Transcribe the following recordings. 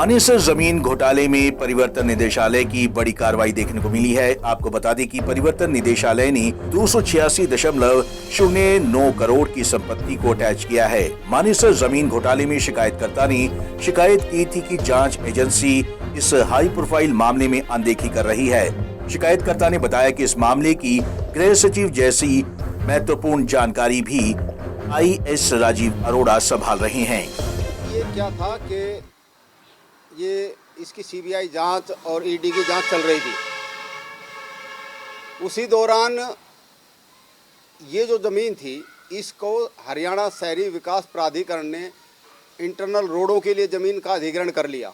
मानेसर जमीन घोटाले में परिवर्तन निदेशालय की बड़ी कार्रवाई देखने को मिली है। आपको बता दें कि परिवर्तन निदेशालय ने 286.09 करोड़ की संपत्ति को अटैच किया है। मानेसर जमीन घोटाले में शिकायतकर्ता ने शिकायत की थी कि जांच एजेंसी इस हाई प्रोफाइल मामले में अनदेखी कर रही है। शिकायतकर्ता ने बताया कि इस मामले की गृह सचिव जैसी महत्वपूर्ण जानकारी भी IS राजीव अरोड़ा संभाल रहे हैं। ये क्या था कि ये इसकी CBI जांच और ED की जांच चल रही थी। उसी दौरान ये जो ज़मीन थी इसको हरियाणा शहरी विकास प्राधिकरण ने इंटरनल रोडों के लिए ज़मीन का अधिग्रहण कर लिया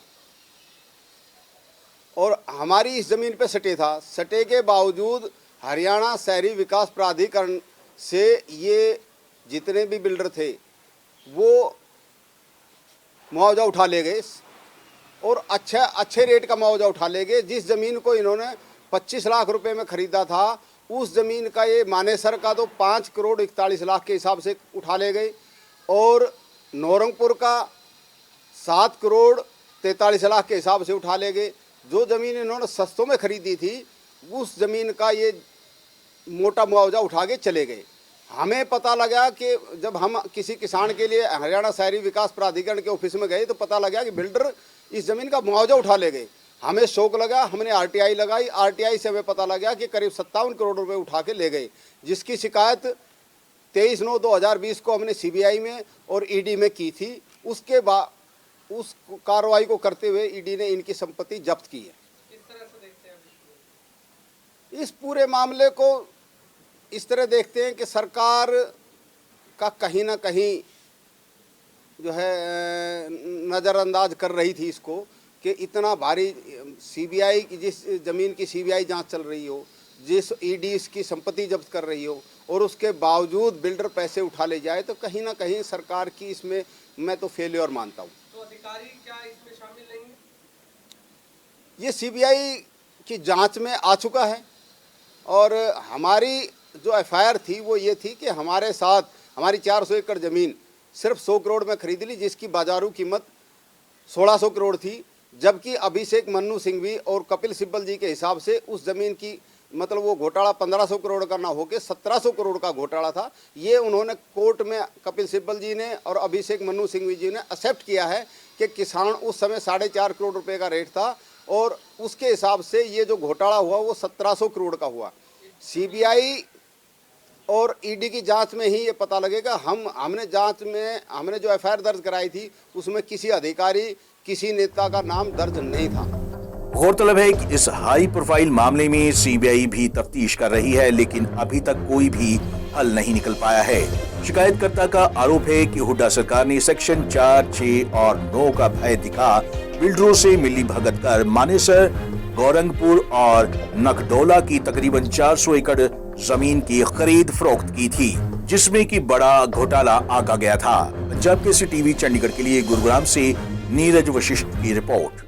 और हमारी इस ज़मीन पे सटे था। सटे के बावजूद हरियाणा शहरी विकास प्राधिकरण से ये जितने भी बिल्डर थे वो मुआवजा उठा ले गए और अच्छे रेट का मुआवजा उठा ले गए। जिस ज़मीन को इन्होंने 25 लाख रुपए में ख़रीदा था उस ज़मीन का ये मानेसर का तो 5 करोड़ 41 लाख के हिसाब से उठा ले गए और नौरंगपुर का 7 करोड़ 43 लाख के हिसाब से उठा ले गए। जो ज़मीन इन्होंने सस्तों में ख़रीदी थी उस ज़मीन का ये मोटा मुआवजा उठा के चले गए। हमें पता लगा कि जब हम किसी किसान के लिए हरियाणा शहरी विकास प्राधिकरण के ऑफिस में गए तो पता लगा कि बिल्डर इस ज़मीन का मुआवजा उठा ले गए। हमें शौक लगा, हमने RTI लगाई। RTI से हमें पता लगा कि करीब 57 करोड़ रुपए उठा के ले गए, जिसकी शिकायत 23/9/2020 को हमने CBI में और ED में की थी। उसके बाद उस कार्रवाई को करते हुए ED ने इनकी संपत्ति जब्त की है। किस तरह से देखते हैं इस पूरे मामले को? इस तरह देखते हैं कि सरकार का कहीं ना कहीं जो है नज़रअंदाज कर रही थी इसको कि इतना भारी CBI की जिस ज़मीन की CBI जांच चल रही हो, जिस ED इसकी संपत्ति जब्त कर रही हो और उसके बावजूद बिल्डर पैसे उठा ले जाए तो कहीं ना कहीं सरकार की इसमें मैं तो फेल्योर मानता हूँ। तो अधिकारी क्या इसमें शामिल नहीं है? ये CBI की जांच में आ चुका है और हमारी जो FIR थी वो ये थी कि हमारे साथ हमारी 400 एकड़ ज़मीन सिर्फ 100 करोड़ में खरीद ली, जिसकी बाजारू कीमत 1600 करोड़ थी, जबकि अभिषेक मन्नू सिंघवी और कपिल सिब्बल जी के हिसाब से उस ज़मीन की मतलब वो घोटाला 1500 करोड़ का ना होकर 1700 करोड़ का घोटाला था। ये उन्होंने कोर्ट में कपिल सिब्बल जी ने और अभिषेक मन्नू सिंघवी जी ने एक्सेप्ट किया है कि किसान उस समय 4.5 करोड़ रुपये का रेट था और उसके हिसाब से ये जो घोटाला हुआ वो 1700 करोड़ का हुआ। CBI और ED की जांच में ही ये पता लगेगा। हमने जांच में हमने जो FIR दर्ज कराई थी उसमें किसी अधिकारी किसी नेता का नाम दर्ज नहीं था। गौरतलब है कि इस हाई प्रोफाइल मामले में CBI भी तफ्तीश कर रही है, लेकिन अभी तक कोई भी हल नहीं निकल पाया है। शिकायतकर्ता का आरोप है कि हुड्डा सरकार ने सेक्शन 4, 6 और 9 का भय दिखा बिल्डरों से मिली भगत कर मानेसर, गौरंगपुर और नखडोला की तकरीबन 400 एकड़ जमीन की खरीद फरोख्त की थी, जिसमें कि बड़ा घोटाला आका गया था। पंजाब केसरी TV चंडीगढ़ के लिए गुरुग्राम से नीरज वशिष्ठ की रिपोर्ट।